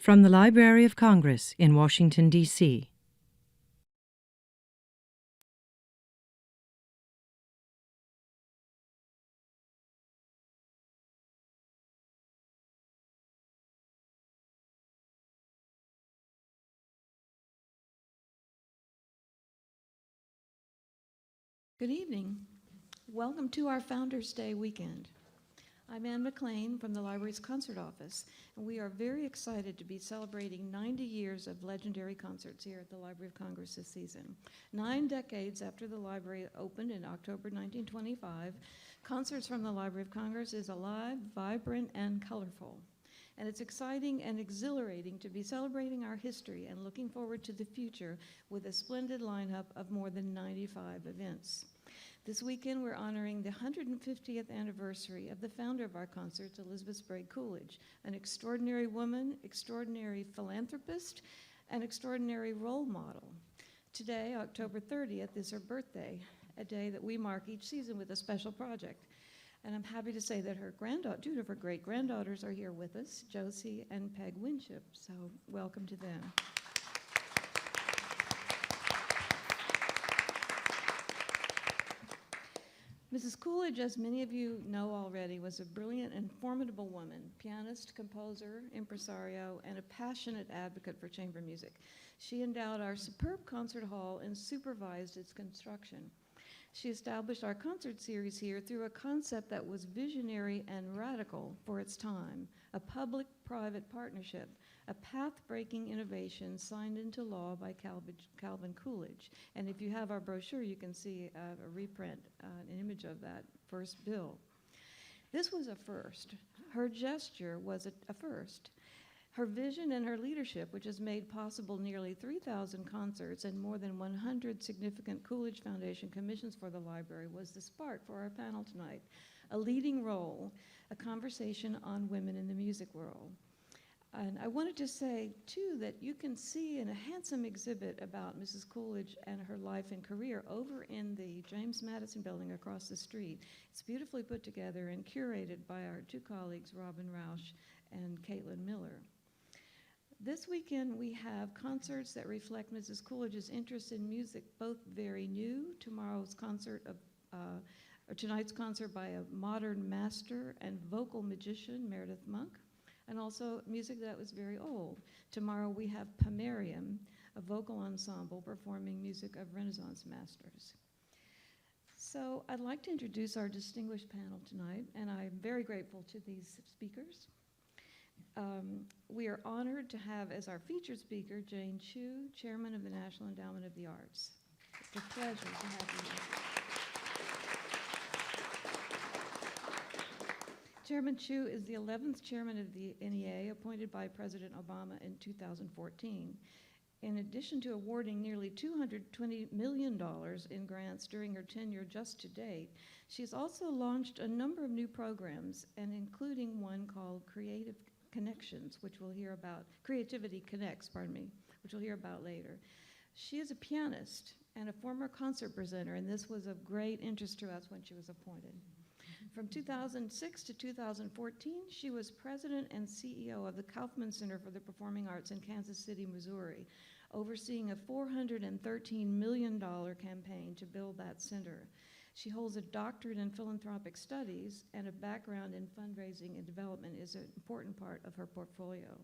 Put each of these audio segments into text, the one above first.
From the Library of Congress in Washington, D.C. Good evening. Welcome to our Founders Day weekend. I'm Ann McLean from the library's concert office, and we are very excited to be celebrating 90 years of legendary concerts here at the Library of Congress this season. 9 decades after the library opened in October 1925, Concerts from the Library of Congress is alive, vibrant, and colorful. And it's exciting and exhilarating to be celebrating our history and looking forward to the future with a splendid lineup of more than 95 events. This weekend, we're honoring the 150th anniversary of the founder of our concerts, Elizabeth Sprague Coolidge, an extraordinary woman, extraordinary philanthropist, and extraordinary role model. Today, October 30th, is her birthday, a day that we mark each season with a special project. And I'm happy to say that her two of her great-granddaughters are here with us, Josie and Peg Winship, so welcome to them. Mrs. Coolidge, as many of you know already, was a brilliant and formidable woman, pianist, composer, impresario, and a passionate advocate for chamber music. She endowed our superb concert hall and supervised its construction. She established our concert series here through a concept that was visionary and radical for its time, a public-private partnership, a path-breaking innovation signed into law by Calvin Coolidge. And if you have our brochure, you can see a reprint, an image of that first bill. This was a first. Her gesture was a first. Her vision and her leadership, which has made possible nearly 3,000 concerts and more than 100 significant Coolidge Foundation commissions for the library, was the spark for our panel tonight. A leading role, a conversation on women in the music world. And I wanted to say, too, that you can see in a handsome exhibit about Mrs. Coolidge and her life and career over in the James Madison building across the street. It's beautifully put together and curated by our two colleagues, Robin Rausch and Caitlin Miller. This weekend, we have concerts that reflect Mrs. Coolidge's interest in music, both very new, tonight's concert by a modern master and vocal magician, Meredith Monk, and also music that was very old. Tomorrow we have Pomerium, a vocal ensemble performing music of Renaissance masters. So I'd like to introduce our distinguished panel tonight, and I'm very grateful to these speakers. We are honored to have as our featured speaker Jane Chu, Chairman of the National Endowment of the Arts. It's a pleasure to have you here. Chairman Chu is the 11th chairman of the NEA, appointed by President Obama in 2014. In addition to awarding nearly $220 million in grants during her tenure just to date, she's also launched a number of new programs, and including one called Creativity Connects, which we'll hear about later. She is a pianist and a former concert presenter, and this was of great interest to us when she was appointed. From 2006 to 2014, she was president and CEO of the Kaufman Center for the Performing Arts in Kansas City, Missouri, overseeing a $413 million campaign to build that center. She holds a doctorate in philanthropic studies, and a background in fundraising and development is an important part of her portfolio.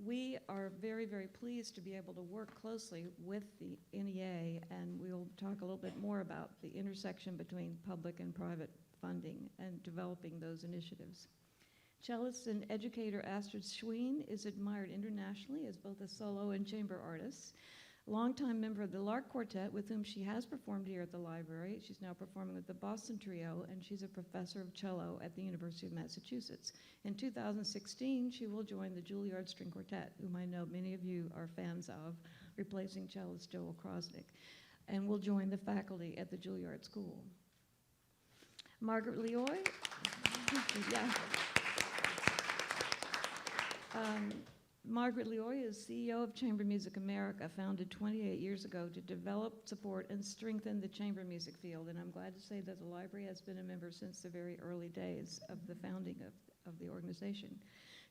We are very, very pleased to be able to work closely with the NEA, and we'll talk a little bit more about the intersection between public and private funding and developing those initiatives. Cellist and educator Astrid Schween is admired internationally as both a solo and chamber artist. Longtime member of the Lark Quartet, with whom she has performed here at the library. She's now performing with the Boston Trio, and she's a professor of cello at the University of Massachusetts. In 2016, she will join the Juilliard String Quartet, whom I know many of you are fans of, replacing cellist Joel Krosnick, and will join the faculty at the Juilliard School. Margaret Leoy. Yeah. Margaret Leoy is CEO of Chamber Music America, founded 28 years ago to develop, support, and strengthen the chamber music field. And I'm glad to say that the library has been a member since the very early days of the founding of the organization.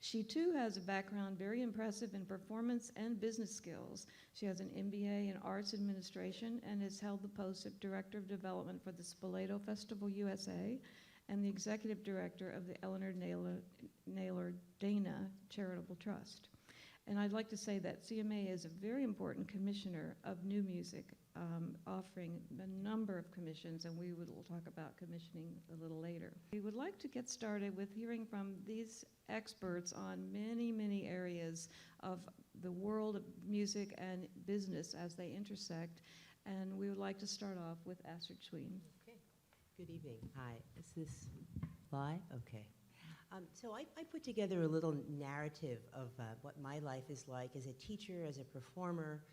She too has a background very impressive in performance and business skills. She has an MBA in Arts Administration and has held the post of Director of Development for the Spoleto Festival USA and the Executive Director of the Eleanor Naylor Dana Charitable Trust. And I'd like to say that CMA is a very important commissioner of new music, offering a number of commissions, and we'll talk about commissioning a little later. We would like to get started with hearing from these experts on many, many areas of the world of music and business as they intersect, and we would like to start off with Astrid Schween. Okay. Good evening. Hi. Is this live? Okay. So I put together a little narrative of what my life is like as a teacher, as a performer,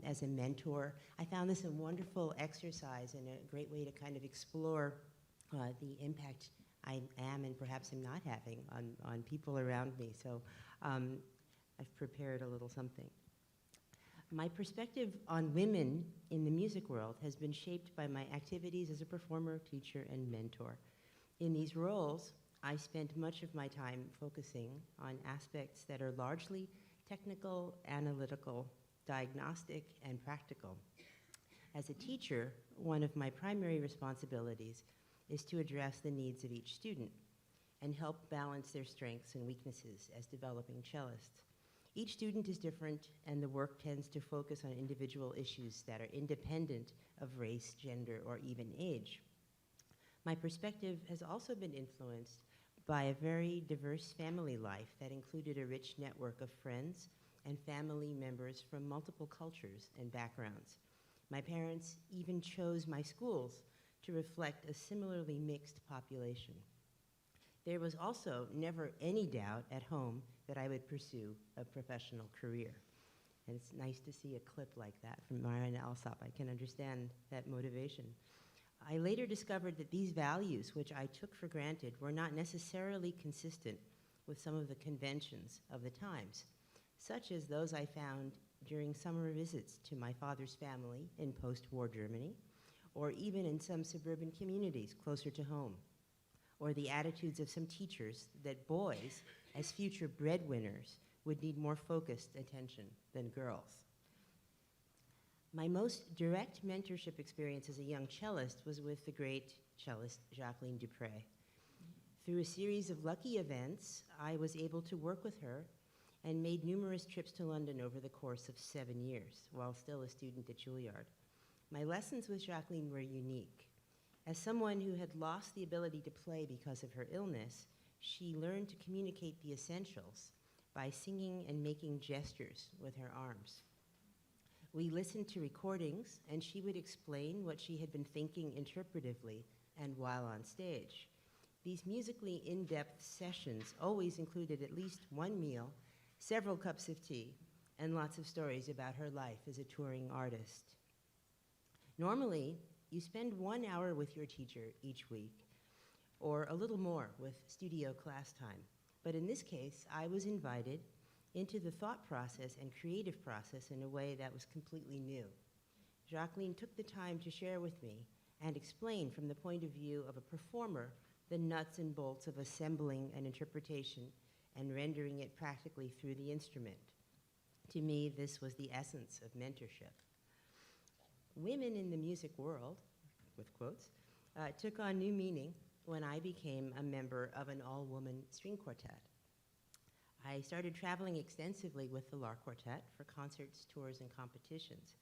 as a mentor. I found this a wonderful exercise and a great way to kind of explore the impact I am and perhaps am not having on people around me. So I've prepared a little something. My perspective on women in the music world has been shaped by my activities as a performer, teacher, and mentor. In these roles, I spent much of my time focusing on aspects that are largely technical, analytical, diagnostic, and practical. As a teacher, one of my primary responsibilities is to address the needs of each student and help balance their strengths and weaknesses as developing cellists. Each student is different, and the work tends to focus on individual issues that are independent of race, gender, or even age. My perspective has also been influenced by a very diverse family life that included a rich network of friends and family members from multiple cultures and backgrounds. My parents even chose my schools to reflect a similarly mixed population. There was also never any doubt at home that I would pursue a professional career. And it's nice to see a clip like that from Marianne Alsop. I can understand that motivation. I later discovered that these values, which I took for granted, were not necessarily consistent with some of the conventions of the times, such as those I found during summer visits to my father's family in post-war Germany, or even in some suburban communities closer to home, or the attitudes of some teachers that boys, as future breadwinners, would need more focused attention than girls. My most direct mentorship experience as a young cellist was with the great cellist Jacqueline du Pré. Through a series of lucky events, I was able to work with her and made numerous trips to London over the course of 7 years, while still a student at Juilliard. My lessons with Jacqueline were unique. As someone who had lost the ability to play because of her illness, she learned to communicate the essentials by singing and making gestures with her arms. We listened to recordings, and she would explain what she had been thinking interpretively and while on stage. These musically in-depth sessions always included at least one meal, several cups of tea, and lots of stories about her life as a touring artist. Normally, you spend 1 hour with your teacher each week, or a little more with studio class time. But in this case, I was invited into the thought process and creative process in a way that was completely new. Jacqueline took the time to share with me and explain from the point of view of a performer the nuts and bolts of assembling an interpretation and rendering it practically through the instrument. To me, this was the essence of mentorship. Women in the music world, with quotes, took on new meaning when I became a member of an all-woman string quartet. I started traveling extensively with the La Quartet for concerts, tours, and competitions.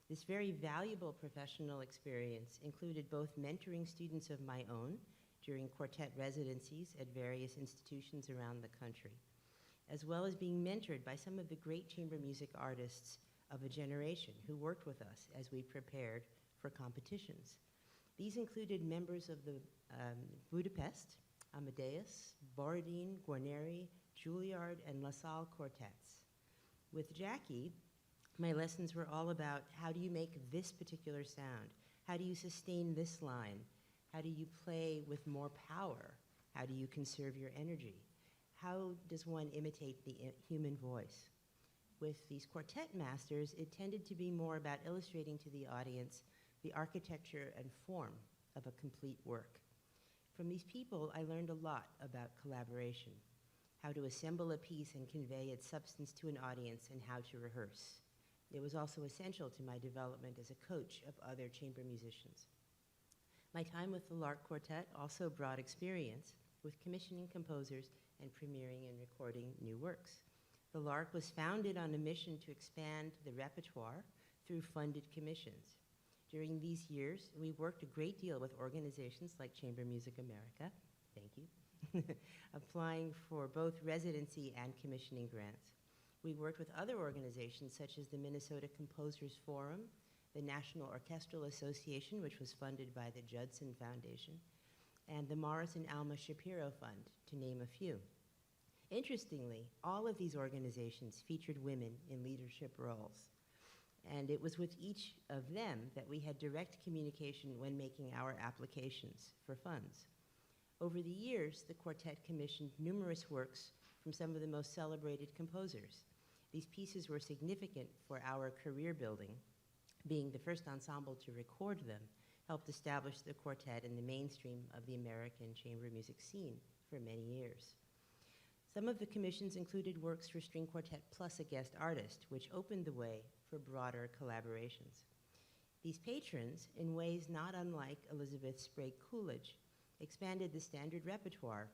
This very valuable professional experience included both mentoring students of my own during quartet residencies at various institutions around the country, as well as being mentored by some of the great chamber music artists of a generation who worked with us as we prepared for competitions. These included members of the Budapest, Amadeus, Borodin, Guarneri, Juilliard, and La Salle quartets. With Jackie, my lessons were all about how do you make this particular sound? How do you sustain this line? How do you play with more power? How do you conserve your energy? How does one imitate the human voice? With these quartet masters, it tended to be more about illustrating to the audience the architecture and form of a complete work. From these people, I learned a lot about collaboration, how to assemble a piece and convey its substance to an audience, and how to rehearse. It was also essential to my development as a coach of other chamber musicians. My time with the Lark Quartet also brought experience with commissioning composers and premiering and recording new works. The Lark was founded on a mission to expand the repertoire through funded commissions. During these years, we worked a great deal with organizations like Chamber Music America, thank you, applying for both residency and commissioning grants. We worked with other organizations such as the Minnesota Composers Forum, the National Orchestral Association, which was funded by the Judson Foundation, and the Morris and Alma Shapiro Fund, to name a few. Interestingly, all of these organizations featured women in leadership roles, and it was with each of them that we had direct communication when making our applications for funds. Over the years, the quartet commissioned numerous works from some of the most celebrated composers. These pieces were significant for our career building. Being the first ensemble to record them helped establish the quartet in the mainstream of the American chamber music scene for many years. Some of the commissions included works for string quartet plus a guest artist, which opened the way for broader collaborations. These patrons, in ways not unlike Elizabeth Sprague Coolidge, expanded the standard repertoire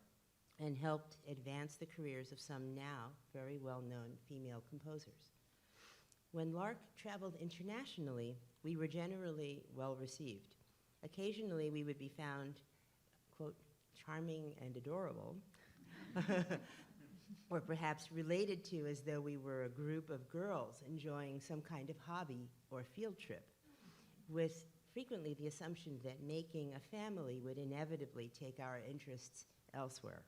and helped advance the careers of some now very well-known female composers. When Lark traveled internationally, we were generally well received. Occasionally, we would be found, quote, charming and adorable, or perhaps related to as though we were a group of girls enjoying some kind of hobby or field trip, with frequently the assumption that making a family would inevitably take our interests elsewhere.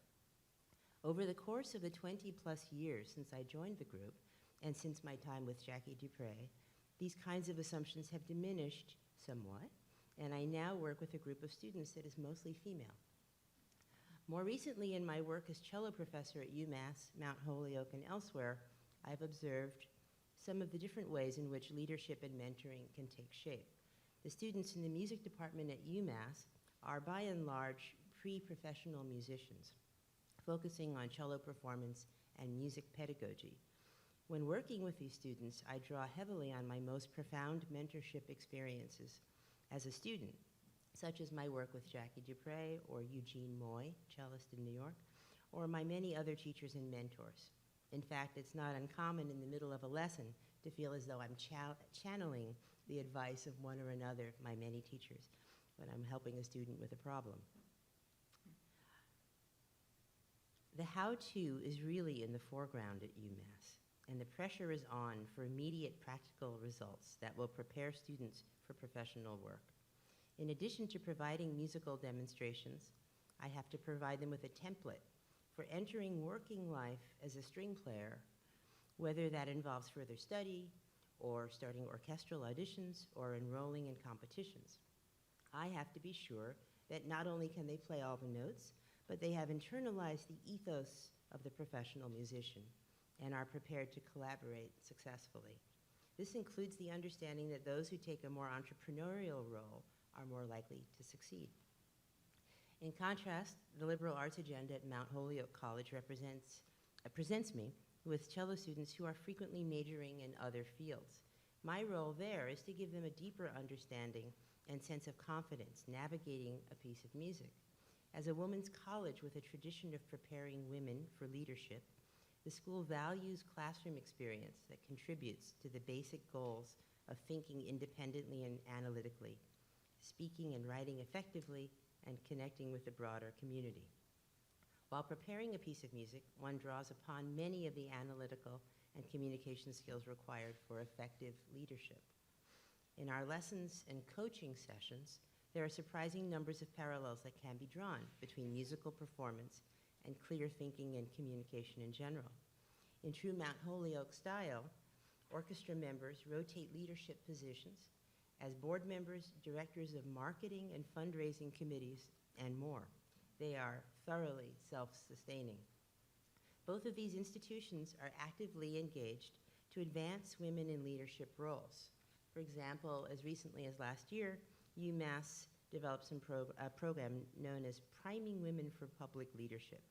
Over the course of the 20-plus years since I joined the group, and since my time with Jackie Dupre, these kinds of assumptions have diminished somewhat, and I now work with a group of students that is mostly female. More recently, in my work as cello professor at UMass, Mount Holyoke, and elsewhere, I've observed some of the different ways in which leadership and mentoring can take shape. The students in the music department at UMass are by and large pre-professional musicians, focusing on cello performance and music pedagogy. When working with these students, I draw heavily on my most profound mentorship experiences as a student, such as my work with Jackie Dupre or Eugene Moy, cellist in New York, or my many other teachers and mentors. In fact, it's not uncommon in the middle of a lesson to feel as though I'm channeling the advice of one or another of my many teachers when I'm helping a student with a problem. The how-to is really in the foreground at UMass, and the pressure is on for immediate practical results that will prepare students for professional work. In addition to providing musical demonstrations, I have to provide them with a template for entering working life as a string player, whether that involves further study or starting orchestral auditions or enrolling in competitions. I have to be sure that not only can they play all the notes, but they have internalized the ethos of the professional musician and are prepared to collaborate successfully. This includes the understanding that those who take a more entrepreneurial role are more likely to succeed. In contrast, the liberal arts agenda at Mount Holyoke College presents me with cello students who are frequently majoring in other fields. My role there is to give them a deeper understanding and sense of confidence navigating a piece of music. As a women's college with a tradition of preparing women for leadership, the school values classroom experience that contributes to the basic goals of thinking independently and analytically, speaking and writing effectively, and connecting with the broader community. While preparing a piece of music, one draws upon many of the analytical and communication skills required for effective leadership. In our lessons and coaching sessions, there are surprising numbers of parallels that can be drawn between musical performance and clear thinking and communication in general. In true Mount Holyoke style, orchestra members rotate leadership positions as board members, directors of marketing and fundraising committees, and more. They are thoroughly self-sustaining. Both of these institutions are actively engaged to advance women in leadership roles. For example, as recently as last year, UMass developed a program known as Priming Women for Public Leadership.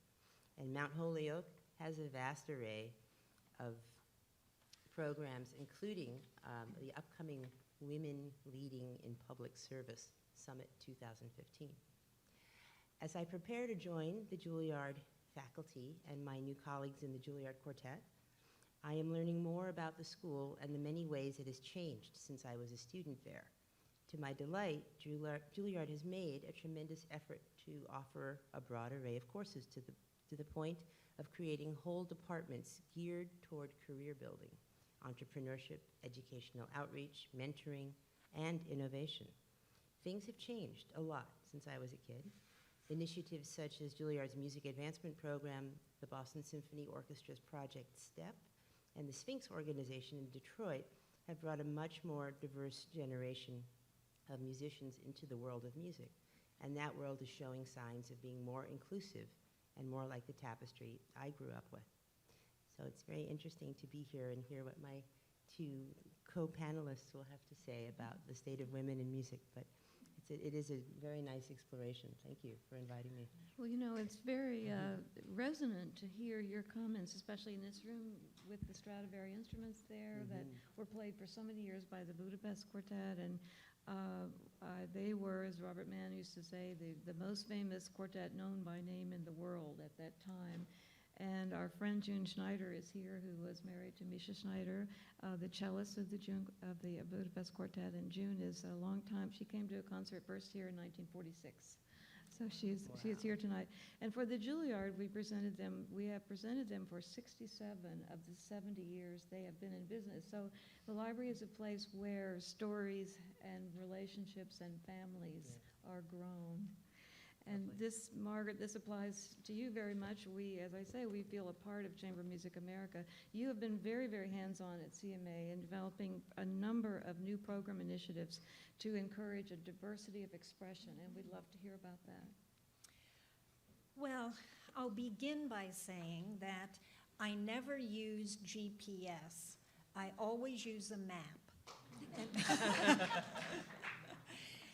And Mount Holyoke has a vast array of programs, including the upcoming Women Leading in Public Service Summit 2015. As I prepare to join the Juilliard faculty and my new colleagues in the Juilliard Quartet, I am learning more about the school and the many ways it has changed since I was a student there. To my delight, Juilliard has made a tremendous effort to offer a broad array of courses to the point of creating whole departments geared toward career building, entrepreneurship, educational outreach, mentoring, and innovation. Things have changed a lot since I was a kid. Initiatives such as Juilliard's Music Advancement Program, the Boston Symphony Orchestra's Project STEP, and the Sphinx organization in Detroit have brought a much more diverse generation of musicians into the world of music. And that world is showing signs of being more inclusive and more like the tapestry I grew up with. So it's very interesting to be here and hear what my two co-panelists will have to say about the state of women in music. But it is a very nice exploration. Thank you for inviting me. Well, you know, it's very resonant to hear your comments, especially in this room with the Stradivari instruments there that were played for so many years by the Budapest Quartet. And they were, as Robert Mann used to say, the most famous quartet known by name in the world at that time. And our friend June Schneider is here, who was married to Misha Schneider, the cellist of the Budapest Quartet. And June is a long time. She came to a concert first here in 1946. So she's here tonight. And for the Juilliard, we have presented them for 67 of the 70 years they have been in business. So the library is a place where stories and relationships and families are grown. And this, Margaret, this applies to you very much. We, as I say, we feel a part of Chamber Music America. You have been very, very hands-on at CMA in developing a number of new program initiatives to encourage a diversity of expression, and we'd love to hear about that. Well, I'll begin by saying that I never use GPS. I always use a map.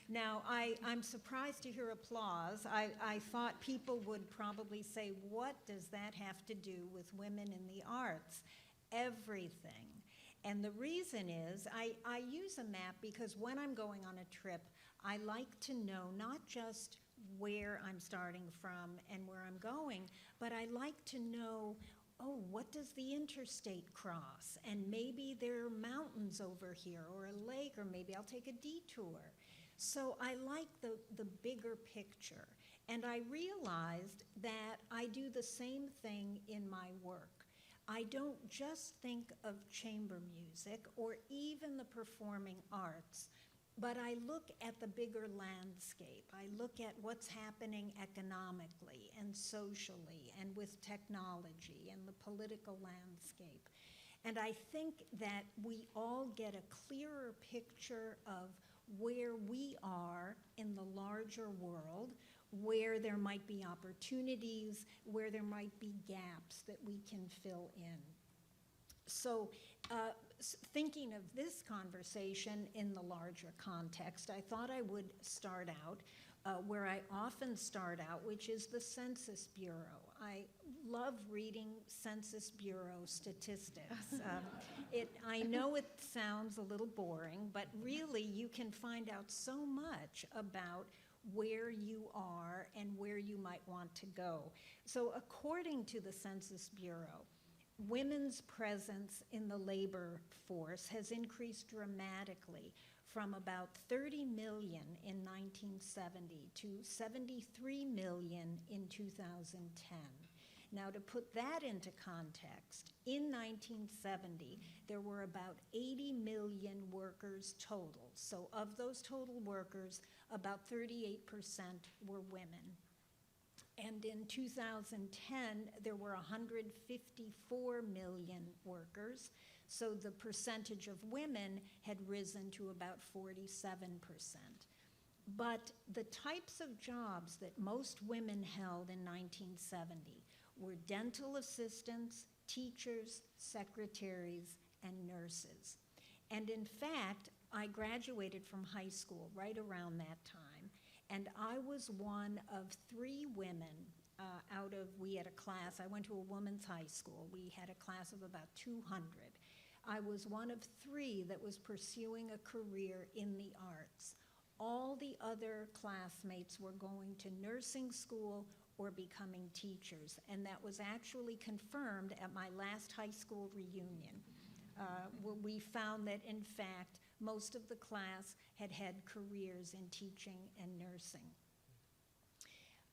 Now, I'm surprised to hear applause. I thought people would probably say, what does that have to do with women in the arts? Everything. And the reason is I use a map because when I'm going on a trip, I like to know not just where I'm starting from and where I'm going, but I like to know, oh, what does the interstate cross? And maybe there are mountains over here or a lake, or maybe I'll take a detour. So I like the bigger picture. And I realized that I do the same thing in my work. I don't just think of chamber music or even the performing arts, but I look at the bigger landscape. I look at what's happening economically and socially and with technology and the political landscape. And I think that we all get a clearer picture of where we are in the larger world, where there might be opportunities, where there might be gaps that we can fill in. So thinking of this conversation in the larger context, I thought I would start out where I often start out, which is the Census Bureau. I love reading Census Bureau statistics. I know it sounds a little boring, but really you can find out so much about where you are and where you might want to go. So according to the Census Bureau, women's presence in the labor force has increased dramatically from about 30 million in 1970 to 73 million in 2010. Now, to put that into context, in 1970, there were about 80 million workers total. So of those total workers, about 38% were women. And in 2010, there were 154 million workers. So the percentage of women had risen to about 47%. But the types of jobs that most women held in 1970 were dental assistants, teachers, secretaries, and nurses. And in fact, I graduated from high school right around that time, and I was one of 3 women we had a class, I went to a women's high school, we had a class of about 200. I was one of 3 that was pursuing a career in the arts. All the other classmates were going to nursing school or becoming teachers, and that was actually confirmed at my last high school reunion. Where we found that, in fact, most of the class had had careers in teaching and nursing.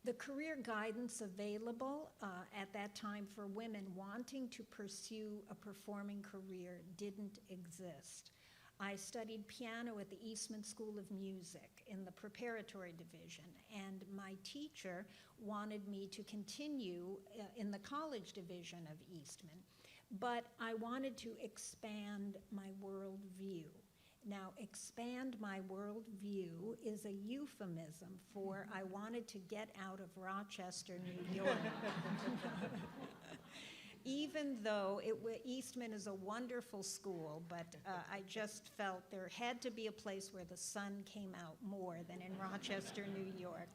The career guidance available at that time for women wanting to pursue a performing career didn't exist. I studied piano at the Eastman School of Music in the preparatory division, and my teacher wanted me to continue in the college division of Eastman, but I wanted to expand my worldview. Now, expand my worldview is a euphemism for I wanted to get out of Rochester, New York. Even though Eastman is a wonderful school, but I just felt there had to be a place where the sun came out more than in Rochester, New York.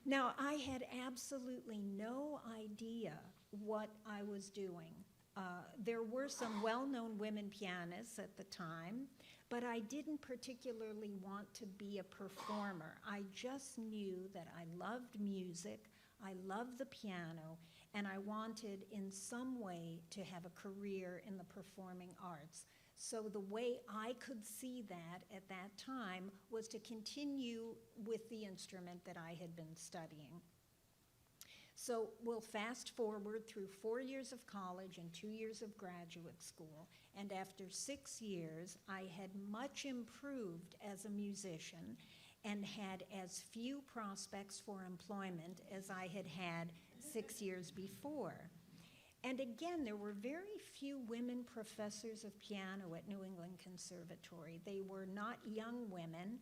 Now, I had absolutely no idea what I was doing. There were some well-known women pianists at the time, but I didn't particularly want to be a performer. I just knew that I loved music, I loved the piano, and I wanted in some way to have a career in the performing arts. So the way I could see that at that time was to continue with the instrument that I had been studying. So we'll fast forward through 4 years of college and 2 years of graduate school, and after 6 years, I had much improved as a musician and had as few prospects for employment as I had had 6 years before. And again, there were very few women professors of piano at New England Conservatory. They were not young women,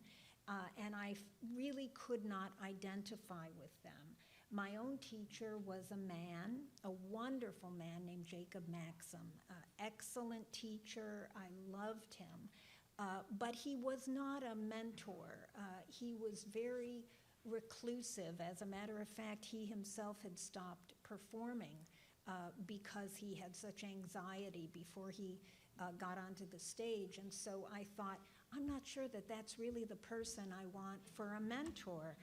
and I really could not identify with them. My own teacher was a man, a wonderful man named Jacob Maxim, excellent teacher. I loved him, but he was not a mentor. He was very reclusive. As a matter of fact, he himself had stopped performing because he had such anxiety before he got onto the stage. And so I thought, I'm not sure that that's really the person I want for a mentor.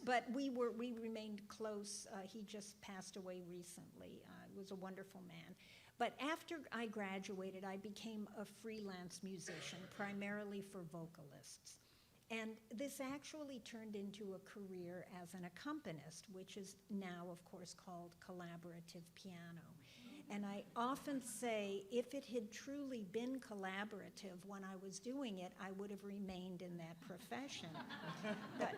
But we remained close. He just passed away recently. He was a wonderful man. But after I graduated, I became a freelance musician, primarily for vocalists. And this actually turned into a career as an accompanist, which is now, of course, called collaborative piano. And I often say, if it had truly been collaborative when I was doing it, I would have remained in that profession. But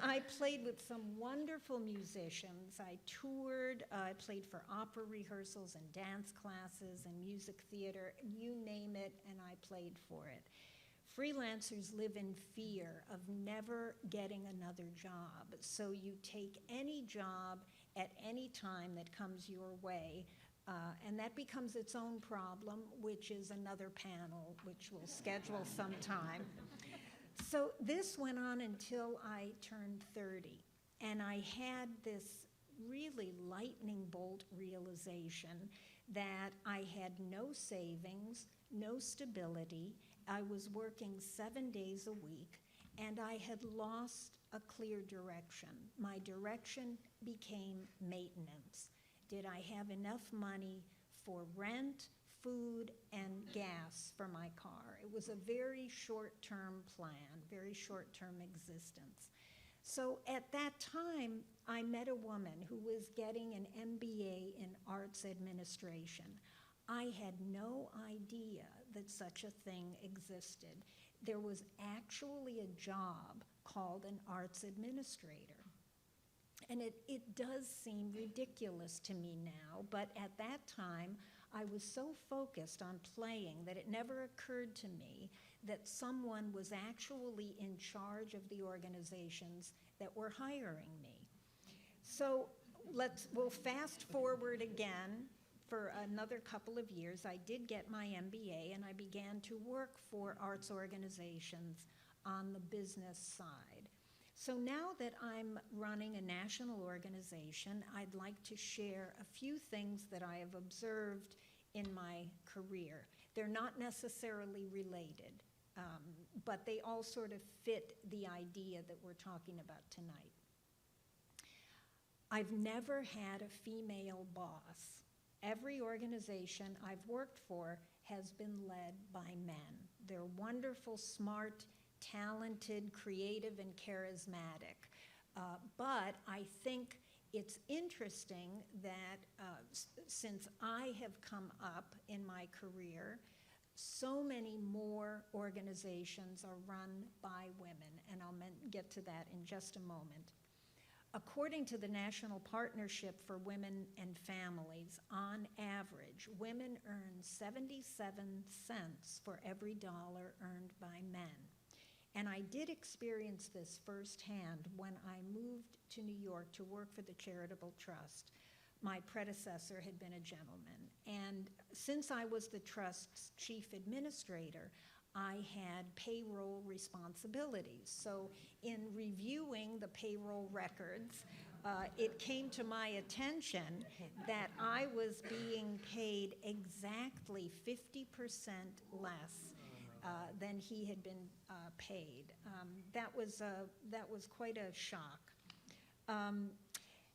I played with some wonderful musicians. I toured, I played for opera rehearsals and dance classes and music theater, you name it, and I played for it. Freelancers live in fear of never getting another job, so you take any job at any time that comes your way, and that becomes its own problem, which is another panel, which we'll schedule sometime. So this went on until I turned 30, and I had this really lightning bolt realization that I had no savings, no stability. I was working 7 days a week, and I had lost a clear direction. My direction became maintenance. Did I have enough money for rent, food, and gas for my car? It was a very short-term plan, very short-term existence. So at that time, I met a woman who was getting an MBA in arts administration. I had no idea that such a thing existed. There was actually a job called an arts administrator. And it does seem ridiculous to me now, but at that time, I was so focused on playing that it never occurred to me that someone was actually in charge of the organizations that were hiring me. So we'll fast forward again. For another couple of years, I did get my MBA, and I began to work for arts organizations on the business side. So now that I'm running a national organization, I'd like to share a few things that I have observed in my career. They're not necessarily related, but they all sort of fit the idea that we're talking about tonight. I've never had a female boss. Every organization I've worked for has been led by men. They're wonderful, smart, talented, creative, and charismatic. But I think it's interesting that since I have come up in my career, so many more organizations are run by women, and I'll get to that in just a moment. According to the National Partnership for Women and Families, on average, women earn 77 cents for every dollar earned by men. And I did experience this firsthand when I moved to New York to work for the Charitable Trust. My predecessor had been a gentleman. And since I was the Trust's chief administrator, I had payroll responsibilities. So in reviewing the payroll records, it came to my attention that I was being paid exactly 50% less than he had been paid. That was quite a shock.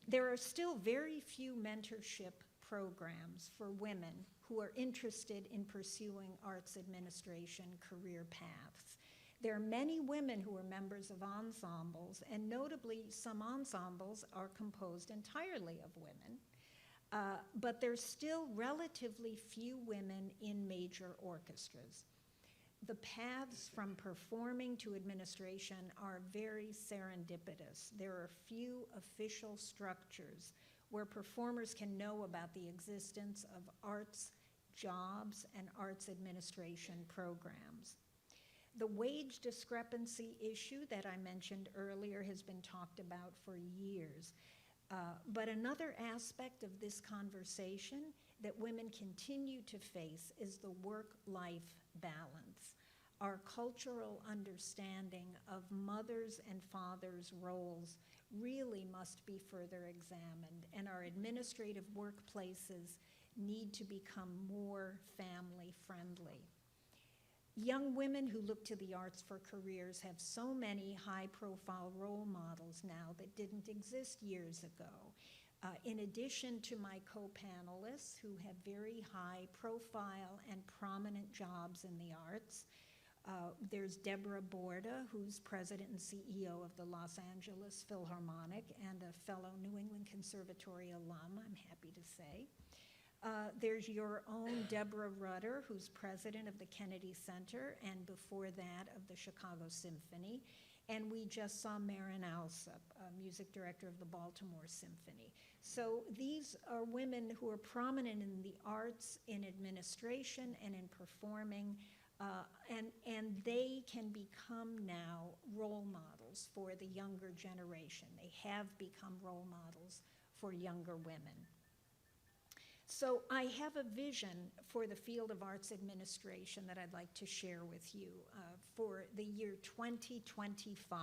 There are still very few mentorship programs for women who are interested in pursuing arts administration career paths. There are many women who are members of ensembles, and notably some ensembles are composed entirely of women, but there's still relatively few women in major orchestras. The paths from performing to administration are very serendipitous. There are few official structures where performers can know about the existence of arts jobs and arts administration programs. The wage discrepancy issue that I mentioned earlier has been talked about for years. But another aspect of this conversation that women continue to face is the work-life balance. Our cultural understanding of mothers' and fathers' roles really must be further examined, and our administrative workplaces need to become more family-friendly. Young women who look to the arts for careers have so many high-profile role models now that didn't exist years ago. In addition to my co-panelists who have very high profile and prominent jobs in the arts, there's Deborah Borda, who's president and CEO of the Los Angeles Philharmonic and a fellow New England Conservatory alum, I'm happy to say. There's your own Deborah Rutter, who's president of the Kennedy Center, and before that of the Chicago Symphony. And we just saw Marin Alsop, music director of the Baltimore Symphony. So these are women who are prominent in the arts, in administration, and in performing, and they can become now role models for the younger generation. They have become role models for younger women. So I have a vision for the field of arts administration that I'd like to share with you for the year 2025.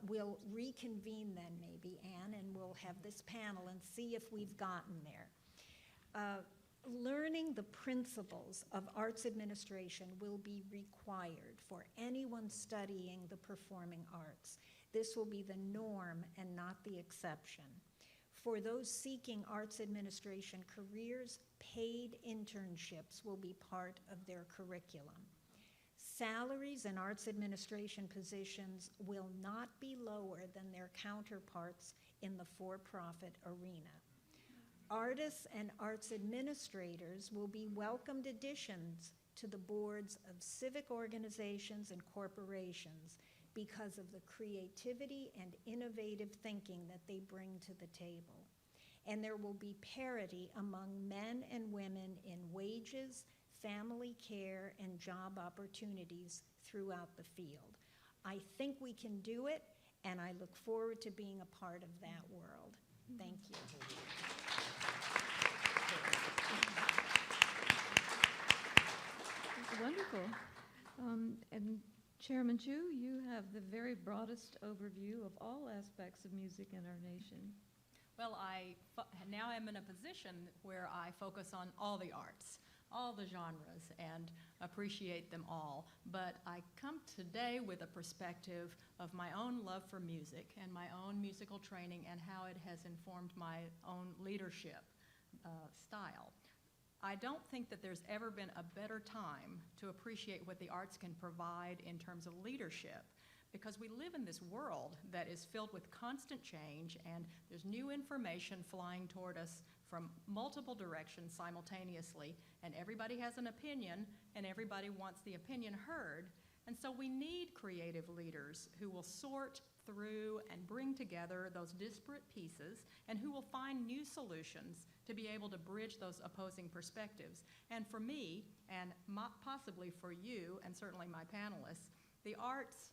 We'll reconvene then maybe, Anne, and we'll have this panel and see if we've gotten there. Learning the principles of arts administration will be required for anyone studying the performing arts. This will be the norm and not the exception. For those seeking arts administration careers, paid internships will be part of their curriculum. Salaries in arts administration positions will not be lower than their counterparts in the for-profit arena. Artists and arts administrators will be welcomed additions to the boards of civic organizations and corporations because of the creativity and innovative thinking that they bring to the table. And there will be parity among men and women in wages, family care, and job opportunities throughout the field. I think we can do it, and I look forward to being a part of that world. Thank you. Wonderful. And Chairman Chu, you have the very broadest overview of all aspects of music in our nation. Well, now I'm in a position where I focus on all the arts, all the genres, and appreciate them all. But I come today with a perspective of my own love for music and my own musical training and how it has informed my own leadership style. I don't think that there's ever been a better time to appreciate what the arts can provide in terms of leadership, because we live in this world that is filled with constant change, and there's new information flying toward us from multiple directions simultaneously, and everybody has an opinion, and everybody wants the opinion heard. And so we need creative leaders who will sort through and bring together those disparate pieces and who will find new solutions to be able to bridge those opposing perspectives. And for me, and possibly for you, and certainly my panelists, the arts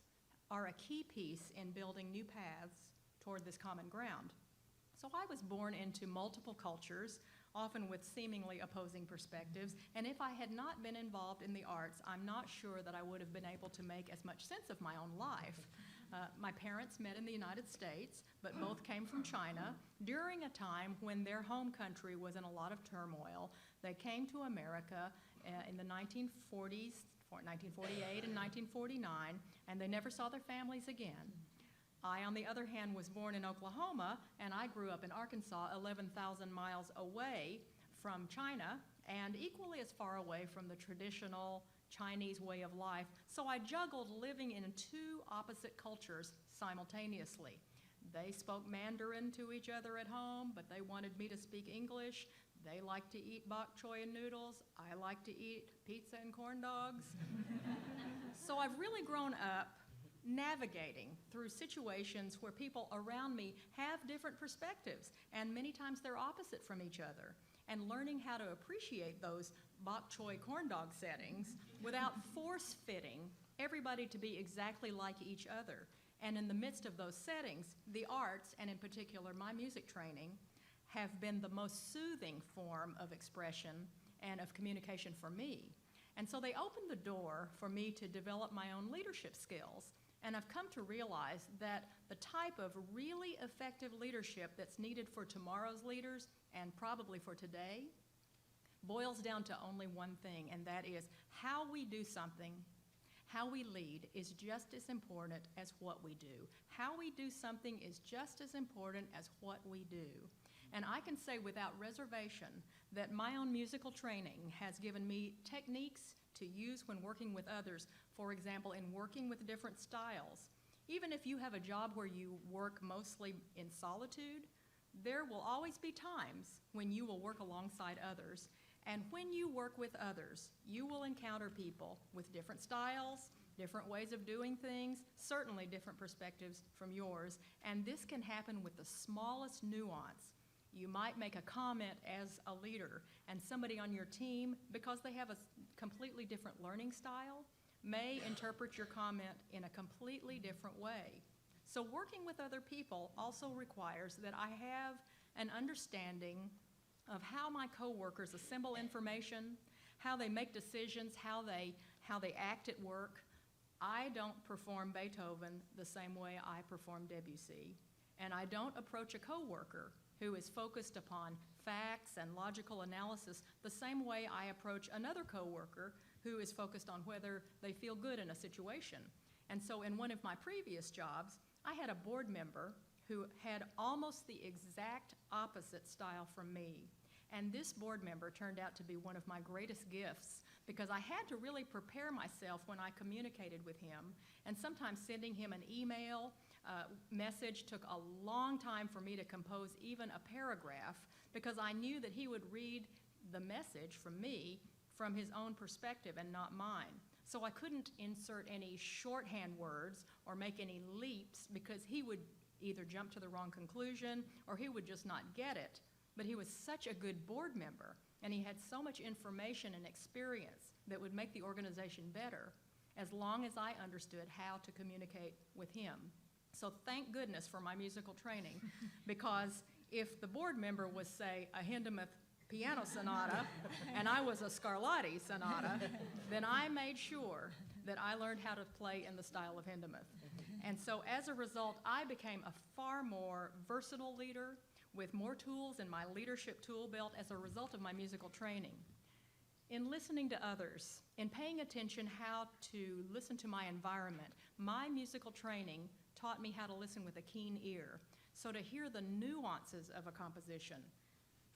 are a key piece in building new paths toward this common ground. So I was born into multiple cultures, often with seemingly opposing perspectives, and if I had not been involved in the arts, I'm not sure that I would have been able to make as much sense of my own life. My parents met in the United States, but both came from China during a time when their home country was in a lot of turmoil. They came to America in the 1940s, 1948 and 1949, and they never saw their families again. I, on the other hand, was born in Oklahoma, and I grew up in Arkansas, 11,000 miles away from China, and equally as far away from the traditional Chinese way of life. So I juggled living in two opposite cultures simultaneously. They spoke Mandarin to each other at home, but they wanted me to speak English. They like to eat bok choy and noodles. I like to eat pizza and corn dogs. So I've really grown up navigating through situations where people around me have different perspectives, and many times they're opposite from each other, and learning how to appreciate those bok choy corn dog settings without force-fitting everybody to be exactly like each other. And in the midst of those settings, the arts, and in particular my music training, have been the most soothing form of expression and of communication for me. And so they opened the door for me to develop my own leadership skills. And I've come to realize that the type of really effective leadership that's needed for tomorrow's leaders, and probably for today, boils down to only one thing, and that is how we do something, how we lead is just as important as what we do. How we do something is just as important as what we do. And I can say without reservation that my own musical training has given me techniques to use when working with others, for example, in working with different styles. Even if you have a job where you work mostly in solitude, there will always be times when you will work alongside others. And when you work with others, you will encounter people with different styles, different ways of doing things, certainly different perspectives from yours. And this can happen with the smallest nuance. You might make a comment as a leader, and somebody on your team, because they have a completely different learning style, may interpret your comment in a completely different way. So working with other people also requires that I have an understanding of how my coworkers assemble information, how they make decisions, how they act at work. I don't perform Beethoven the same way I perform Debussy, and I don't approach a coworker who is focused upon facts and logical analysis the same way I approach another coworker who is focused on whether they feel good in a situation. And so in one of my previous jobs, I had a board member who had almost the exact opposite style from me. And this board member turned out to be one of my greatest gifts, because I had to really prepare myself when I communicated with him. And sometimes sending him an email message took a long time for me to compose even a paragraph, because I knew that he would read the message from me from his own perspective and not mine. So I couldn't insert any shorthand words or make any leaps, because he would either jump to the wrong conclusion or he would just not get it. But he was such a good board member, and he had so much information and experience that would make the organization better, as long as I understood how to communicate with him. So thank goodness for my musical training, because if the board member was, say, a Hindemith piano sonata, and I was a Scarlatti sonata, then I made sure that I learned how to play in the style of Hindemith. And so as a result, I became a far more versatile leader with more tools in my leadership tool belt as a result of my musical training. In listening to others, in paying attention how to listen to my environment, my musical training taught me how to listen with a keen ear. So to hear the nuances of a composition,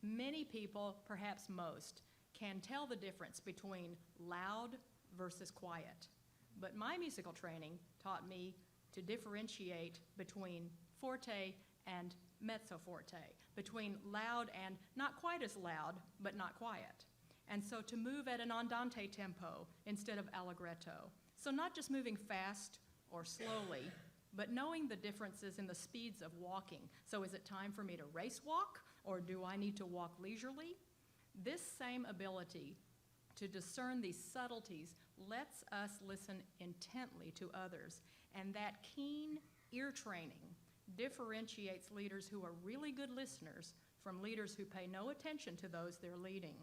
many people, perhaps most, can tell the difference between loud versus quiet. But my musical training taught me to differentiate between forte and mezzo forte, between loud and not quite as loud, but not quiet. And so to move at an andante tempo instead of allegretto. So not just moving fast or slowly, but knowing the differences in the speeds of walking. So is it time for me to race walk, or do I need to walk leisurely? This same ability to discern these subtleties lets us listen intently to others, and that keen ear training differentiates leaders who are really good listeners from leaders who pay no attention to those they're leading.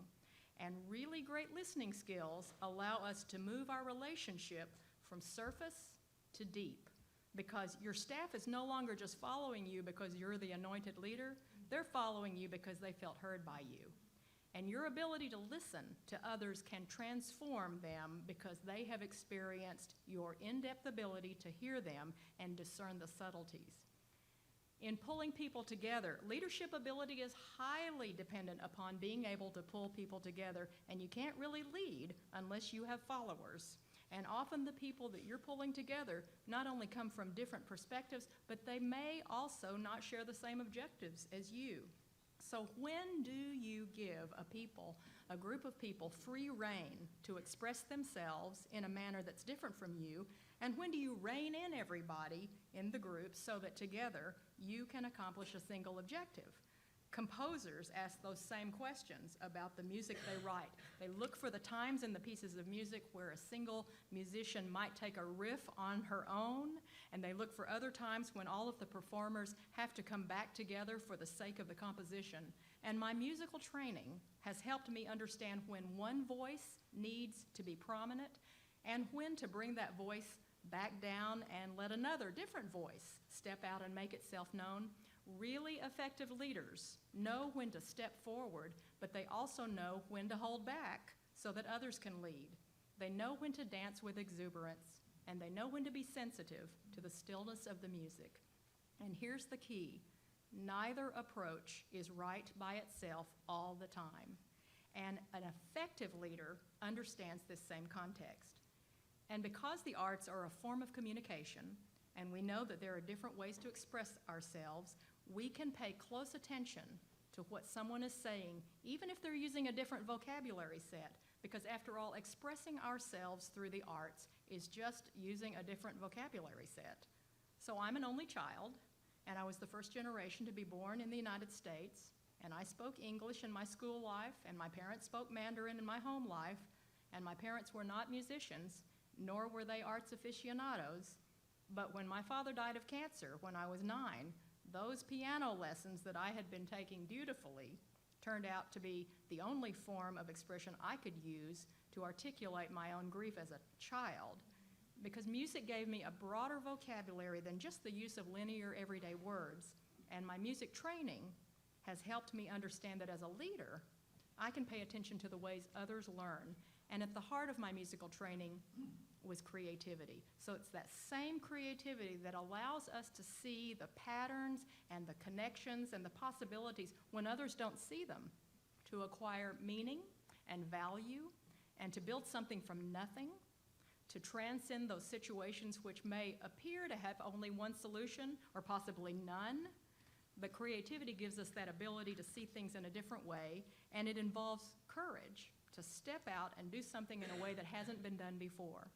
And really great listening skills allow us to move our relationship from surface to deep, because your staff is no longer just following you because you're the anointed leader. They're following you because they felt heard by you. And your ability to listen to others can transform them because they have experienced your in-depth ability to hear them and discern the subtleties. In pulling people together, leadership ability is highly dependent upon being able to pull people together, and you can't really lead unless you have followers. And often the people that you're pulling together not only come from different perspectives, but they may also not share the same objectives as you. So when do you give a group of people, free rein to express themselves in a manner that's different from you? And when do you rein in everybody in the group so that together you can accomplish a single objective? Composers ask those same questions about the music they write. They look for the times in the pieces of music where a single musician might take a riff on her own, and they look for other times when all of the performers have to come back together for the sake of the composition. And my musical training has helped me understand when one voice needs to be prominent and when to bring that voice back down and let another different voice step out and make itself known. Really effective leaders know when to step forward, but they also know when to hold back so that others can lead. They know when to dance with exuberance, and they know when to be sensitive to the stillness of the music. And here's the key: neither approach is right by itself all the time. And an effective leader understands this same context. And because the arts are a form of communication, and we know that there are different ways to express ourselves, we can pay close attention to what someone is saying, even if they're using a different vocabulary set, because after all, expressing ourselves through the arts is just using a different vocabulary set. So I'm an only child, and I was the first generation to be born in the United States, and I spoke English in my school life, and my parents spoke Mandarin in my home life, and my parents were not musicians, nor were they arts aficionados. But when my father died of cancer when I was 9, those piano lessons that I had been taking dutifully turned out to be the only form of expression I could use to articulate my own grief as a child, because music gave me a broader vocabulary than just the use of linear everyday words. And my music training has helped me understand that as a leader, I can pay attention to the ways others learn. And at the heart of my musical training was creativity. So it's that same creativity that allows us to see the patterns and the connections and the possibilities when others don't see them, to acquire meaning and value, and to build something from nothing, to transcend those situations which may appear to have only one solution or possibly none. But creativity gives us that ability to see things in a different way, and it involves courage to step out and do something in a way that hasn't been done before.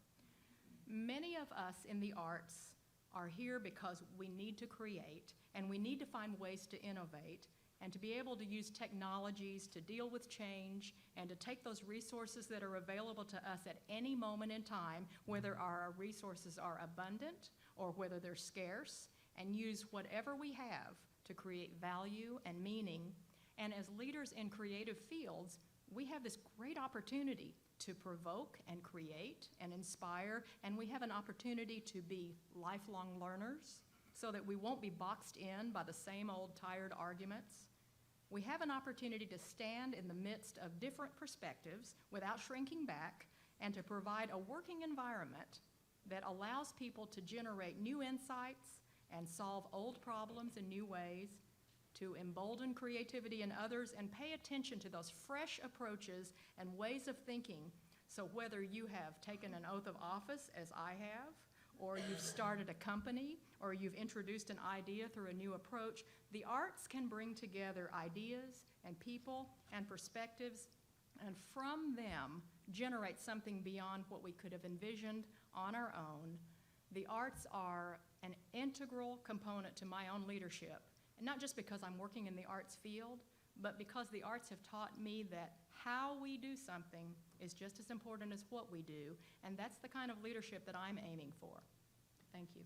Many of us in the arts are here because we need to create, and we need to find ways to innovate, and to be able to use technologies to deal with change, and to take those resources that are available to us at any moment in time, whether our resources are abundant or whether they're scarce, and use whatever we have to create value and meaning. And as leaders in creative fields, we have this great opportunity to provoke and create and inspire, and we have an opportunity to be lifelong learners so that we won't be boxed in by the same old tired arguments. We have an opportunity to stand in the midst of different perspectives without shrinking back and to provide a working environment that allows people to generate new insights and solve old problems in new ways, to embolden creativity in others and pay attention to those fresh approaches and ways of thinking. So whether you have taken an oath of office, as I have, or you've started a company, or you've introduced an idea through a new approach, the arts can bring together ideas and people and perspectives, and from them generate something beyond what we could have envisioned on our own. The arts are an integral component to my own leadership, and not just because I'm working in the arts field, but because the arts have taught me that how we do something is just as important as what we do, and that's the kind of leadership that I'm aiming for. Thank you.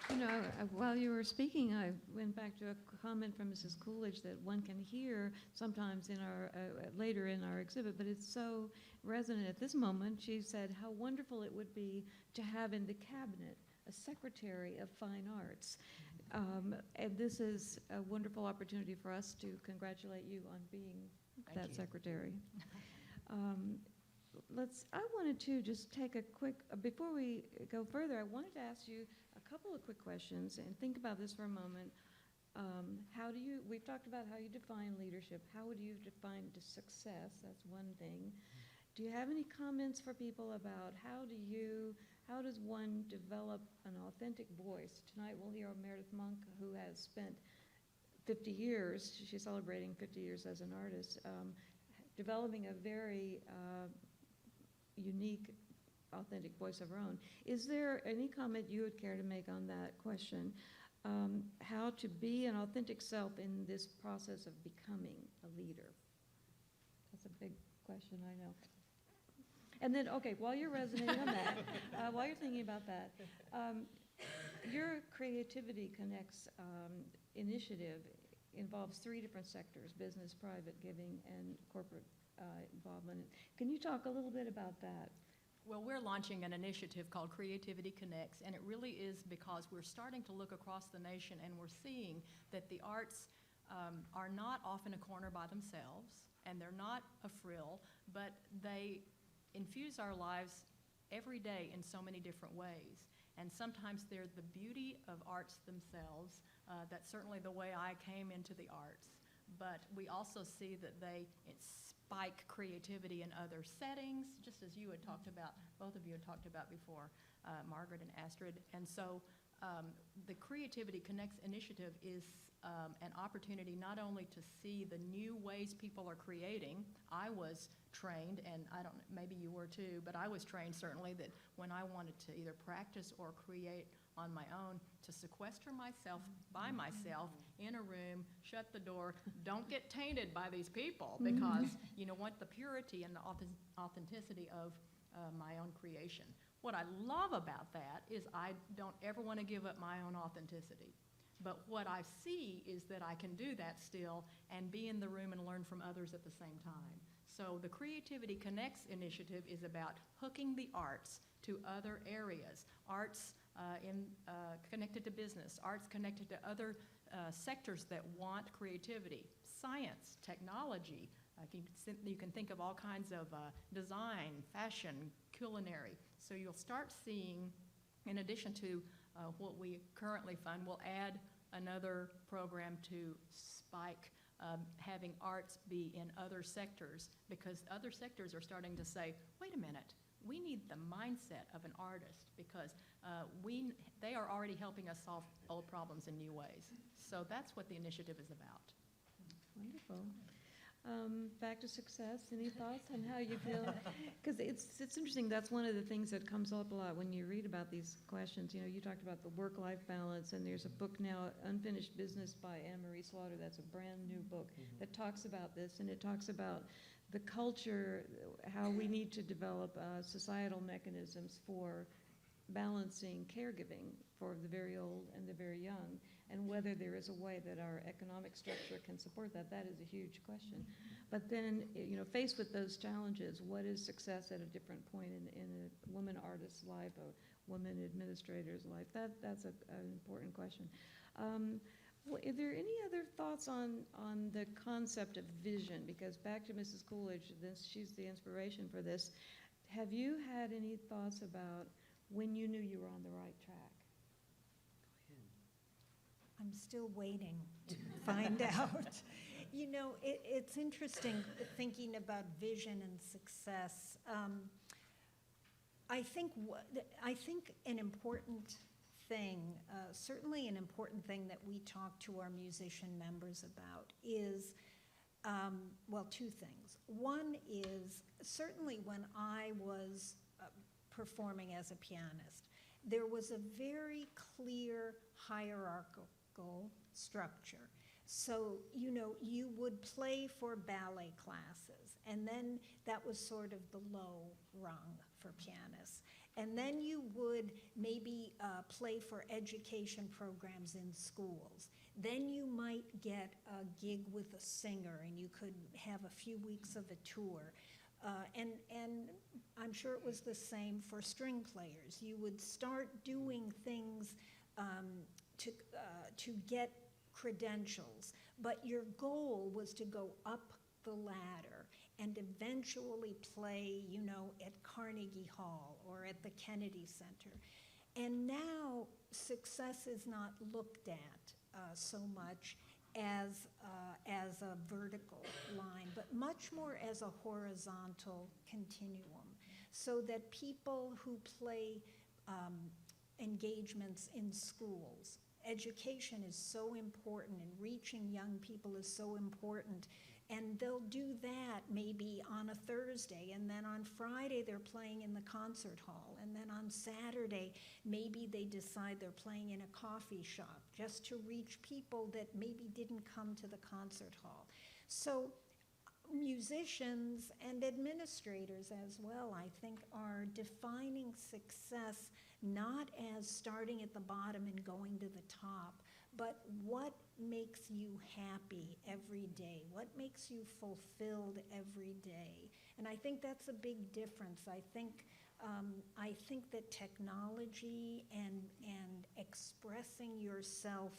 You know, while you were speaking, I went back to a comment from Mrs. Coolidge that one can hear sometimes in our later in our exhibit, but it's so resonant at this moment. She said how wonderful it would be to have in the cabinet a secretary of fine arts. And this is a wonderful opportunity for us to congratulate you on being that secretary. I wanted to just take a quick, before we go further, I wanted to ask you a couple of quick questions, and think about this for a moment. We've talked about how you define leadership. How would you define success? That's one thing. Do you have any comments for people about how does one develop an authentic voice? Tonight we'll hear Meredith Monk, who has spent 50 years, she's celebrating 50 years as an artist, developing a very unique, authentic voice of her own. Is there any comment you would care to make on that question? How to be an authentic self in this process of becoming a leader? That's a big question, I know. And then, okay, while you're resonating on that, while you're thinking about that, your Creativity Connects initiative involves 3 different sectors: business, private giving, and corporate involvement. Can you talk a little bit about that? Well, we're launching an initiative called Creativity Connects, and it really is because we're starting to look across the nation and we're seeing that the arts are not off in a corner by themselves, and they're not a frill, but they infuse our lives every day in so many different ways. And sometimes they're the beauty of arts themselves. That's certainly the way I came into the arts. But we also see that they spike creativity in other settings, just as you had talked about, both of you had talked about before, Margaret and Astrid. And so the Creativity Connects initiative is an opportunity not only to see the new ways people are creating. I was trained, and maybe you were too, but I was trained certainly that when I wanted to either practice or create on my own, to sequester myself by myself in a room, shut the door, don't get tainted by these people, because you know what, the purity and the authenticity of my own creation. What I love about that is I don't ever want to give up my own authenticity. But what I see is that I can do that still and be in the room and learn from others at the same time. So the Creativity Connects initiative is about hooking the arts to other areas. Arts connected to business, arts connected to other sectors that want creativity, science, technology. You can think of all kinds of design, fashion, culinary. So you'll start seeing, in addition to what we currently fund, we'll add another program to spike having arts be in other sectors, because other sectors are starting to say, wait a minute, we need the mindset of an artist, because they are already helping us solve old problems in new ways. So that's what the initiative is about. Wonderful. Back to success, any thoughts on how you feel? Because it's interesting, that's one of the things that comes up a lot when you read about these questions. You know, you talked about the work-life balance, and there's a book now, Unfinished Business by Anne-Marie Slaughter, that's a brand new book that talks about this, and it talks about the culture, how we need to develop societal mechanisms for balancing caregiving for the very old and the very young, and whether there is a way that our economic structure can support that, that is a huge question. But then, faced with those challenges, what is success at a different point in a woman artist's life, a woman administrator's life? That's an important question. Are there any other thoughts on the concept of vision? Because back to Mrs. Coolidge, she's the inspiration for this. Have you had any thoughts about when you knew you were on the right track? I'm still waiting to find out. It's interesting thinking about vision and success. I think an important thing, certainly an important thing that we talk to our musician members about is, two things. One is, certainly when I was performing as a pianist, there was a very clear hierarchical structure. So, you would play for ballet classes, and then that was sort of the low rung for pianists. And then you would maybe play for education programs in schools. Then you might get a gig with a singer, and you could have a few weeks of a tour. And I'm sure it was the same for string players. You would start doing things to get credentials, but your goal was to go up the ladder and eventually play, at Carnegie Hall or at the Kennedy Center. And now success is not looked at so much as a vertical line, but much more as a horizontal continuum, so that people who play engagements in schools, education is so important, and reaching young people is so important. And they'll do that maybe on a Thursday, and then on Friday they're playing in the concert hall, and then on Saturday maybe they decide they're playing in a coffee shop just to reach people that maybe didn't come to the concert hall. So musicians and administrators as well, I think, are defining success not as starting at the bottom and going to the top, but what makes you happy every day? What makes you fulfilled every day? And I think that's a big difference. I think that technology and expressing yourself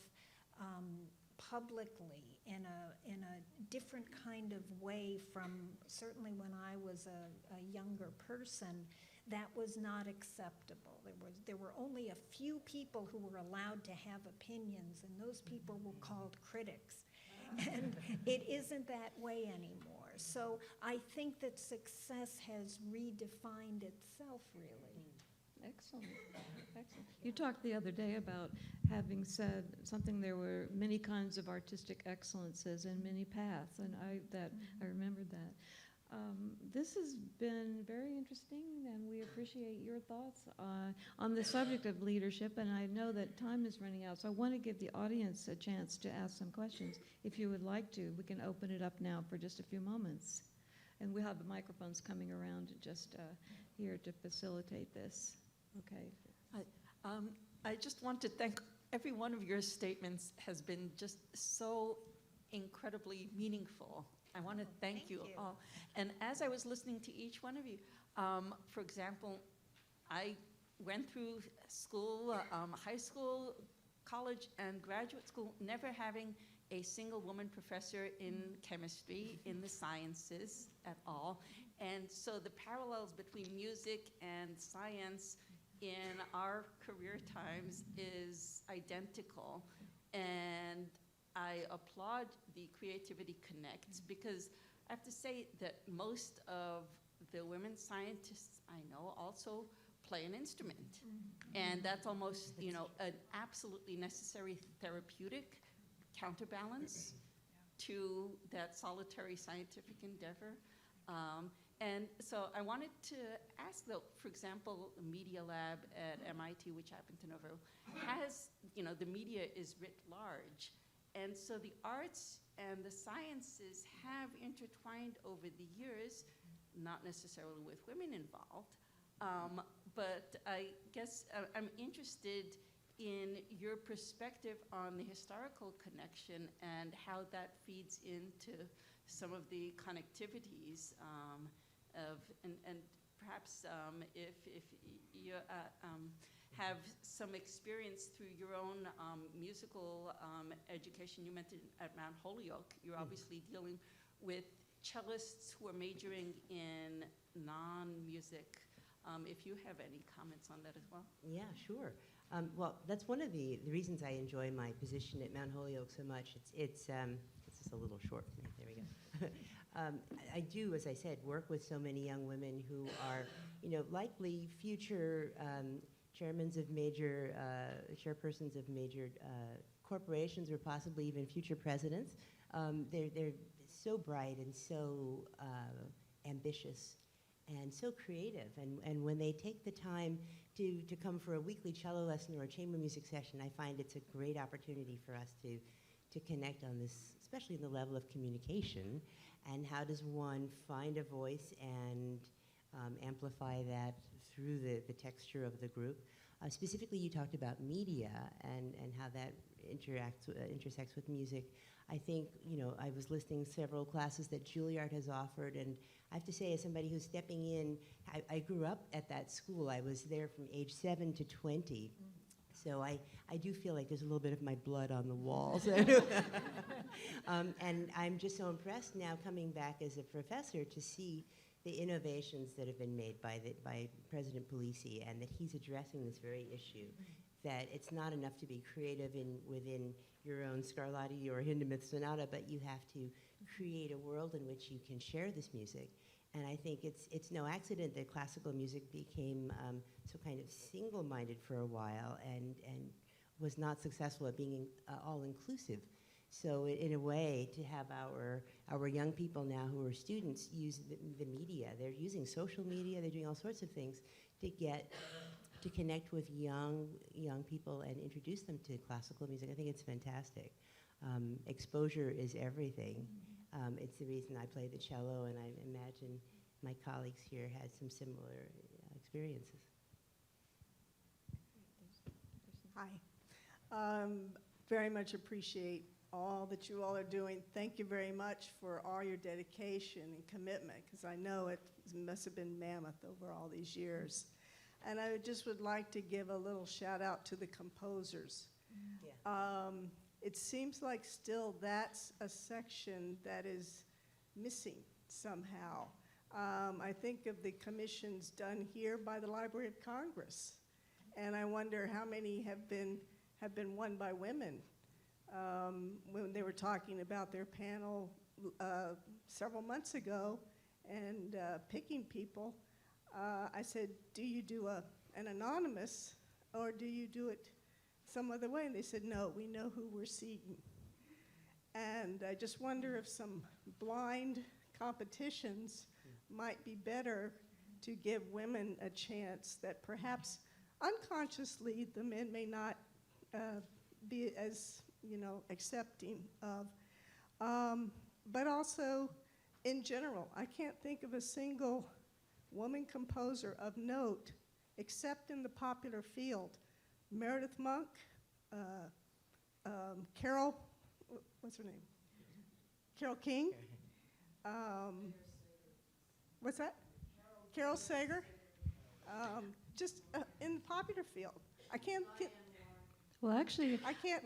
publicly in a different kind of way from certainly when I was a younger person, that was not acceptable. There were only a few people who were allowed to have opinions, and those people were called critics. And it isn't that way anymore. So I think that success has redefined itself, really. Excellent. Excellent. You talked the other day about having said something, there were many kinds of artistic excellences and many paths, and I remembered that. This has been very interesting, and we appreciate your thoughts on the subject of leadership, and I know that time is running out, so I want to give the audience a chance to ask some questions. If you would like to, we can open it up now for just a few moments. And we'll have the microphones coming around just here to facilitate this. Okay. I just want to thank every one of your statements has been just so incredibly meaningful. I want to thank you all. And as I was listening to each one of you, for example, I went through school, high school, college, and graduate school, never having a single woman professor in chemistry, in the sciences at all. And so the parallels between music and science in our career times is identical. And I applaud the Creativity Connects, because I have to say that most of the women scientists I know also play an instrument. And that's almost, an absolutely necessary therapeutic counterbalance to that solitary scientific endeavor. And so I wanted to ask, though, for example, Media Lab at MIT, which I happen to know very well, has, the media is writ large. And so the arts and the sciences have intertwined over the years, not necessarily with women involved, but I guess I'm interested in your perspective on the historical connection and how that feeds into some of the connectivities and perhaps if you have some experience through your own musical education. You mentioned at Mount Holyoke, you're obviously dealing with cellists who are majoring in non-music. If you have any comments on that as well. Yeah, sure. Well, that's one of the reasons I enjoy my position at Mount Holyoke so much. It's just a little short for me. There we go. I do, as I said, work with so many young women who are, likely future chairpersons of major corporations, or possibly even future presidents. They're so bright and so ambitious and so creative. And when they take the time to come for a weekly cello lesson or a chamber music session, I find it's a great opportunity for us to connect on this, especially in the level of communication, and how does one find a voice and amplify that through the texture of the group. Specifically, you talked about media and how that intersects with music. I think, I was listing several classes that Juilliard has offered, and I have to say, as somebody who's stepping in, I grew up at that school. I was there from age 7 to 20. So I do feel like there's a little bit of my blood on the walls. And I'm just so impressed now, coming back as a professor, to see the innovations that have been made by President Polisi, and that he's addressing this very issue, that it's not enough to be creative within your own Scarlatti or Hindemith sonata, but you have to create a world in which you can share this music. And I think it's no accident that classical music became so kind of single-minded for a while and was not successful at being all-inclusive. So in a way, to have our young people now who are students use the media. They're using social media, they're doing all sorts of things to connect with young people and introduce them to classical music. I think it's fantastic. Exposure is everything. It's the reason I play the cello, and I imagine my colleagues here had some similar experiences. Hi. Very much appreciate all that you all are doing. Thank you very much for all your dedication and commitment, because I know it must have been mammoth over all these years. And I just would like to give a little shout out to the composers. Yeah. It seems like still that's a section that is missing somehow. I think of the commissions done here by the Library of Congress, and I wonder how many have been won by women. When they were talking about their panel several months ago and picking people, I said, do you do an anonymous, or do you do it some other way? And they said, no, we know who we're seeing. And I just wonder if some blind competitions might be better to give women a chance that perhaps unconsciously the men may not be as accepting of. But also, in general, I can't think of a single woman composer of note, except in the popular field. Meredith Monk, Carol, what's her name? Carol King. What's that? Carol Sager. Just in the popular field. I can't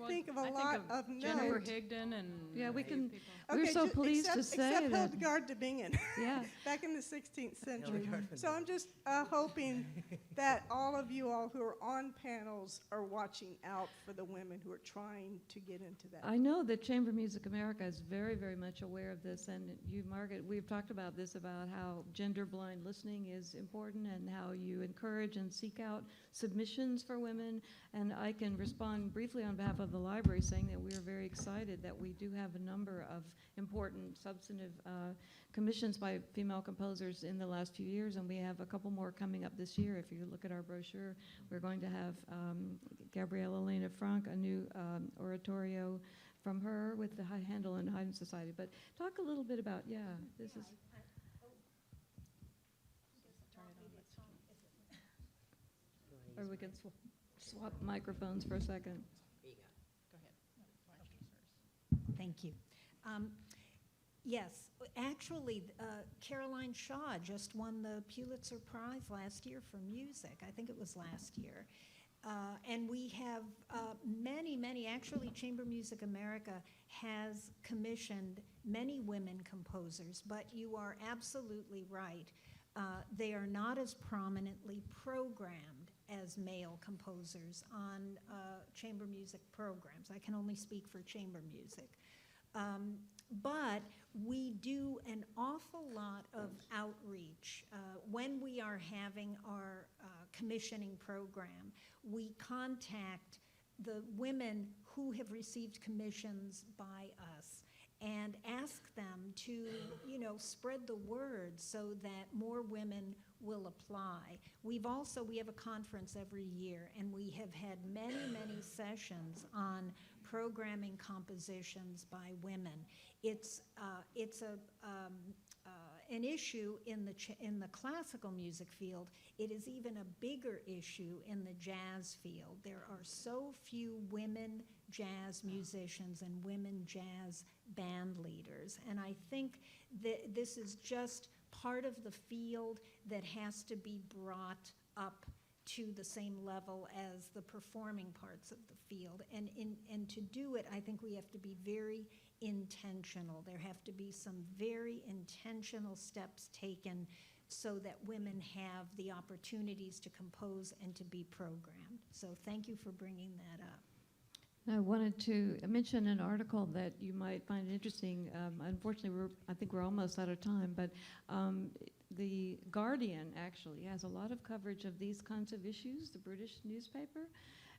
think of a lot of Jennifer note. Higdon and Yeah, we can. people. We're so pleased to say except that. Hildegard de Bingen. Yeah. Back in the 16th century. Hildegard von So I'm just hoping that all of you all who are on panels are watching out for the women who are trying to get into that. I know that Chamber Music America is very, very much aware of this, and you, Margaret, we've talked about this, about how gender-blind listening is important and how you encourage and seek out submissions for women. And I can respond briefly on behalf of the library, saying that we are very excited that we do have a number of important substantive commissions by female composers in the last few years, and we have a couple more coming up this year. If you look at our brochure, we're going to have Gabriella Elena Frank, a new oratorio from her with the Handel and Haydn Society. But talk a little bit about, this is... Or we can swap microphones for a second. There you go. Go ahead. Thank you. Yes, actually, Caroline Shaw just won the Pulitzer Prize last year for music. I think it was last year. And we have many, actually Chamber Music America has commissioned many women composers, but you are absolutely right. They are not as prominently programmed as male composers on chamber music programs. I can only speak for chamber music. But we do an awful lot of outreach. When we are having our commissioning program, we contact the women who have received commissions by us and ask them to, spread the word so that more women will apply. We have a conference every year, and we have had many sessions on programming compositions by women. It's an issue in the classical music field. It is even a bigger issue in the jazz field. There are so few women jazz musicians and women jazz band leaders, and I think that this is just part of the field that has to be brought up to the same level as the performing parts of the field. And to do it, I think we have to be very intentional. There have to be some very intentional steps taken so that women have the opportunities to compose and to be programmed. So thank you for bringing that up. I wanted to mention an article that you might find interesting. Unfortunately, I think we're almost out of time, but The Guardian actually has a lot of coverage of these kinds of issues, the British newspaper.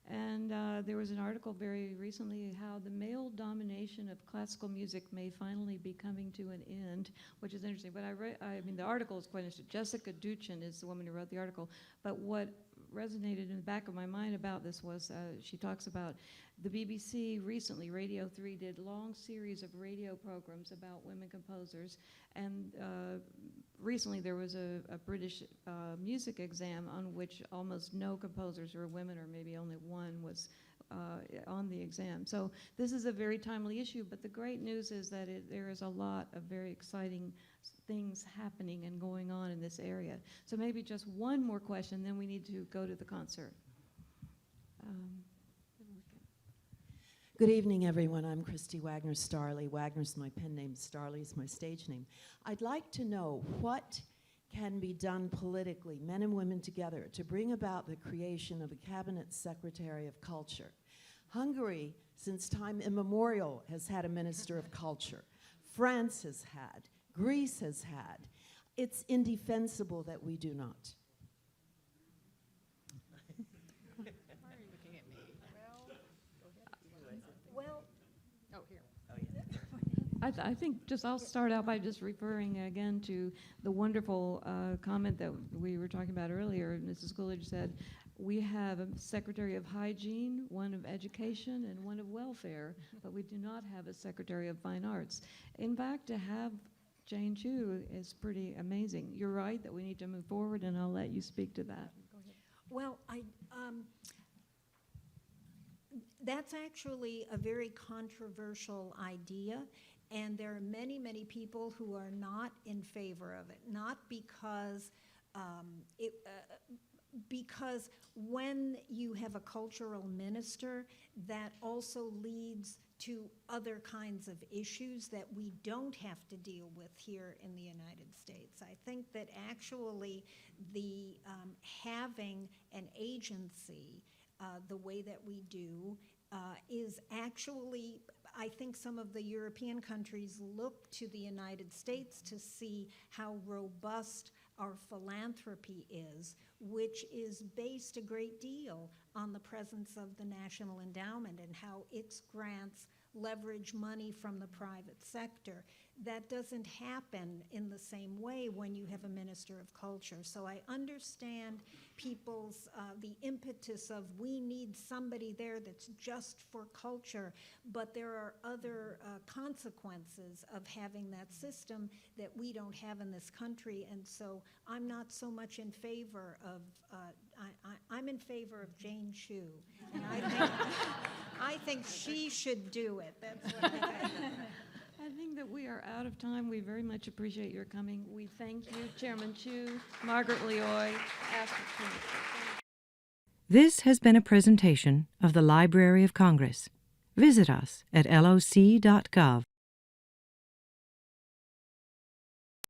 And there was an article very recently how the male domination of classical music may finally be coming to an end, which is interesting. But the article is quite interesting. Jessica Duchin is the woman who wrote the article. But what resonated in the back of my mind about this was she talks about the BBC recently, Radio 3, did long series of radio programs about women composers. And recently there was a British music exam on which almost no composers were women, or maybe only one was on the exam. So this is a very timely issue, but the great news is that there is a lot of very exciting things happening and going on in this area. So maybe just one more question, then we need to go to the concert. Good evening, everyone. I'm Christy Wagner Starley. Wagner's my pen name, Starley is my stage name. I'd like to know what can be done politically, men and women together, to bring about the creation of a cabinet secretary of culture. Hungary, since time immemorial, has had a minister of culture. France has had. Greece has had. It's indefensible that we do not. Why are you looking at me? Well, Oh, here. I think I'll start out by just referring again to the wonderful comment that we were talking about earlier. Mrs. Coolidge said, we have a Secretary of Hygiene, one of Education, and one of Welfare, but we do not have a Secretary of Fine Arts. In fact, to have Jane Chu is pretty amazing. You're right that we need to move forward, and I'll let you speak to that. well, that's actually a very controversial idea, and there are many people who are not in favor of it, not because because when you have a cultural minister, that also leads to other kinds of issues that we don't have to deal with here in the United States. I think that actually the having an agency the way that we do is actually, I think some of the European countries look to the United States to see how robust our philanthropy is, which is based a great deal on the presence of the National Endowment and how its grants leverage money from the private sector. That doesn't happen in the same way when you have a minister of culture. So I understand people's, the impetus of we need somebody there that's just for culture, but there are other consequences of having that system that we don't have in this country, and so I'm not so much in favor of, I'm in favor of Jane Chu. And I think she should do it. That's what I think. I think that we are out of time. We very much appreciate your coming. We thank you, Chairman Chu, Margaret Leoy, Astrid Smith. This has been a presentation of the Library of Congress. Visit us at loc.gov.